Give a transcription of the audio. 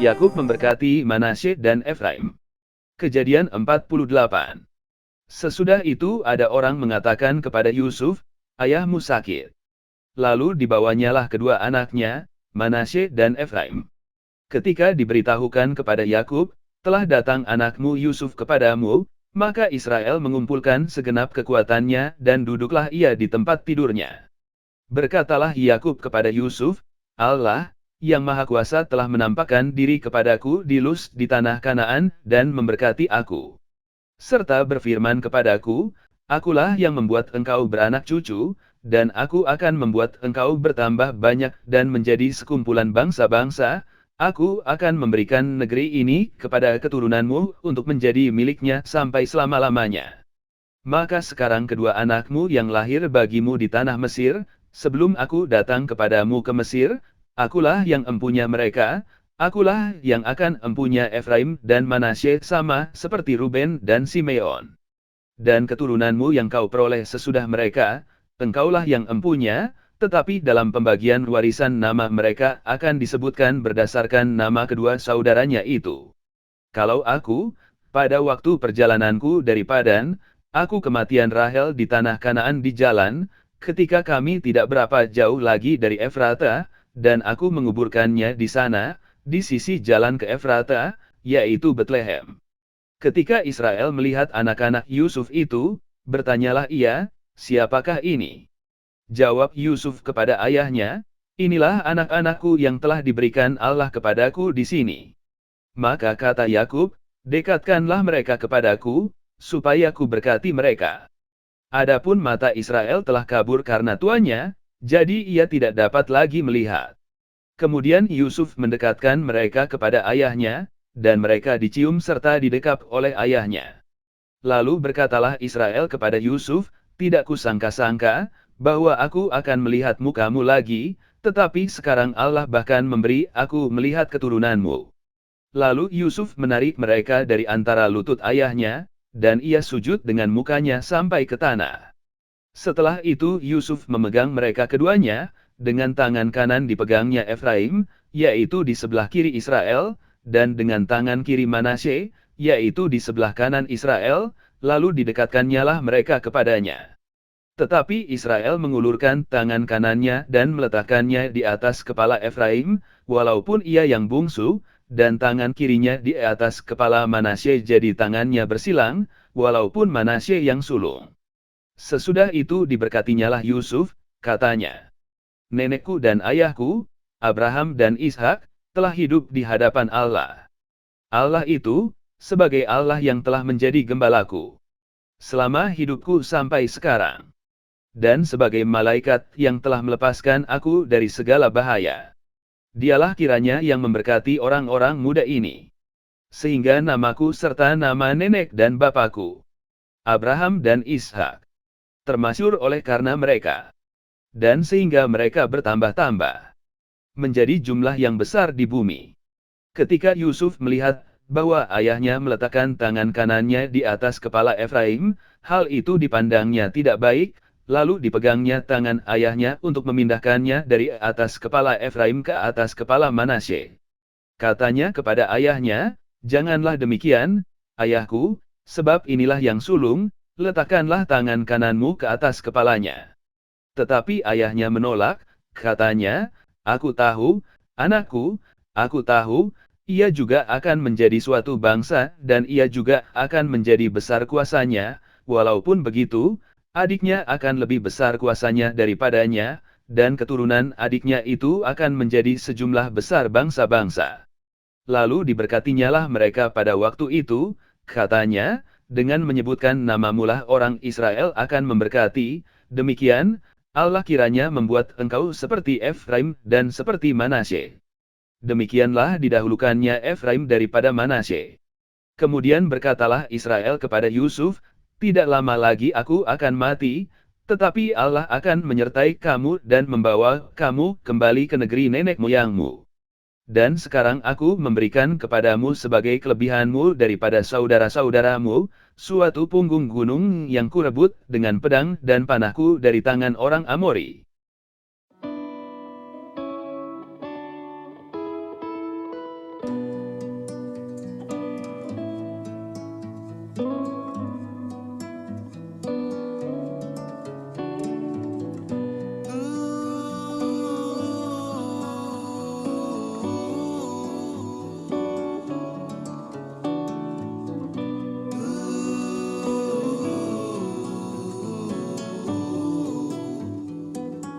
Yakub memberkati Manasye dan Efraim. Kejadian 48. Sesudah itu ada orang mengatakan kepada Yusuf, "Ayahmu sakit." Lalu dibawanyalah kedua anaknya, Manasye dan Efraim. Ketika diberitahukan kepada Yakub, "Telah datang anakmu Yusuf kepadamu," maka Israel mengumpulkan segenap kekuatannya dan duduklah ia di tempat tidurnya. Berkatalah Yakub kepada Yusuf, "Allah, yang Maha Kuasa telah menampakkan diri kepadaku di Luz di tanah Kanaan dan memberkati aku. Serta berfirman kepadaku, akulah yang membuat engkau beranak cucu, dan aku akan membuat engkau bertambah banyak dan menjadi sekumpulan bangsa-bangsa. Aku akan memberikan negeri ini kepada keturunanmu untuk menjadi miliknya sampai selama-lamanya. Maka sekarang kedua anakmu yang lahir bagimu di tanah Mesir, sebelum aku datang kepadamu ke Mesir, akulah yang empunya mereka, akulah yang akan empunya Efraim dan Manasye sama seperti Ruben dan Simeon. Dan keturunanmu yang kau peroleh sesudah mereka, engkaulah yang empunya, tetapi dalam pembagian warisan nama mereka akan disebutkan berdasarkan nama kedua saudaranya itu. Kalau aku, pada waktu perjalananku dari Padan, aku kematian Rahel di tanah Kanaan di jalan, ketika kami tidak berapa jauh lagi dari Efrata, dan aku menguburkannya di sana, di sisi jalan ke Efrata, yaitu Betlehem. Ketika Israel melihat anak-anak Yusuf itu, bertanyalah ia, "Siapakah ini?" Jawab Yusuf kepada ayahnya, "Inilah anak-anakku yang telah diberikan Allah kepadaku di sini." Maka kata Yakub, "Dekatkanlah mereka kepadaku, supaya ku berkati mereka." Adapun mata Israel telah kabur karena tuannya, jadi ia tidak dapat lagi melihat. Kemudian Yusuf mendekatkan mereka kepada ayahnya, dan mereka dicium serta didekap oleh ayahnya. Lalu berkatalah Israel kepada Yusuf, "Tidak kusangka-sangka, bahwa aku akan melihat mukamu lagi, tetapi sekarang Allah bahkan memberi aku melihat keturunanmu." Lalu Yusuf menarik mereka dari antara lutut ayahnya, dan ia sujud dengan mukanya sampai ke tanah. Setelah itu Yusuf memegang mereka keduanya, dengan tangan kanan dipegangnya Efraim, yaitu di sebelah kiri Israel, dan dengan tangan kiri Manasye, yaitu di sebelah kanan Israel, lalu didekatkannyalah mereka kepadanya. Tetapi Israel mengulurkan tangan kanannya dan meletakkannya di atas kepala Efraim, walaupun ia yang bungsu, dan tangan kirinya di atas kepala Manasye jadi tangannya bersilang, walaupun Manasye yang sulung. Sesudah itu diberkatinyalah Yusuf, katanya, "Nenekku dan ayahku, Abraham dan Ishak, telah hidup di hadapan Allah. Allah itu, sebagai Allah yang telah menjadi gembalaku selama hidupku sampai sekarang. Dan sebagai malaikat yang telah melepaskan aku dari segala bahaya. Dialah kiranya yang memberkati orang-orang muda ini. Sehingga namaku serta nama nenek dan bapakku, Abraham dan Ishak, termasyhur oleh karena mereka. Dan sehingga mereka bertambah-tambah, menjadi jumlah yang besar di bumi." Ketika Yusuf melihat bahwa ayahnya meletakkan tangan kanannya di atas kepala Efraim, hal itu dipandangnya tidak baik, lalu dipegangnya tangan ayahnya untuk memindahkannya dari atas kepala Efraim ke atas kepala Manasye. Katanya kepada ayahnya, "Janganlah demikian, ayahku, sebab inilah yang sulung, letakkanlah tangan kananmu ke atas kepalanya." Tetapi ayahnya menolak, katanya, "Aku tahu, anakku, aku tahu, ia juga akan menjadi suatu bangsa dan ia juga akan menjadi besar kuasanya, walaupun begitu, adiknya akan lebih besar kuasanya daripadanya, dan keturunan adiknya itu akan menjadi sejumlah besar bangsa-bangsa." Lalu diberkatinyalah mereka pada waktu itu, katanya, "Dengan menyebutkan namamulah orang Israel akan memberkati, demikian, Allah kiranya membuat engkau seperti Efraim dan seperti Manasye." Demikianlah didahulukannya Efraim daripada Manasye. Kemudian berkatalah Israel kepada Yusuf, "Tidak lama lagi aku akan mati, tetapi Allah akan menyertai kamu dan membawa kamu kembali ke negeri nenek moyangmu. Dan sekarang aku memberikan kepadamu sebagai kelebihanmu daripada saudara-saudaramu, suatu punggung gunung yang kurebut dengan pedang dan panahku dari tangan orang Amori."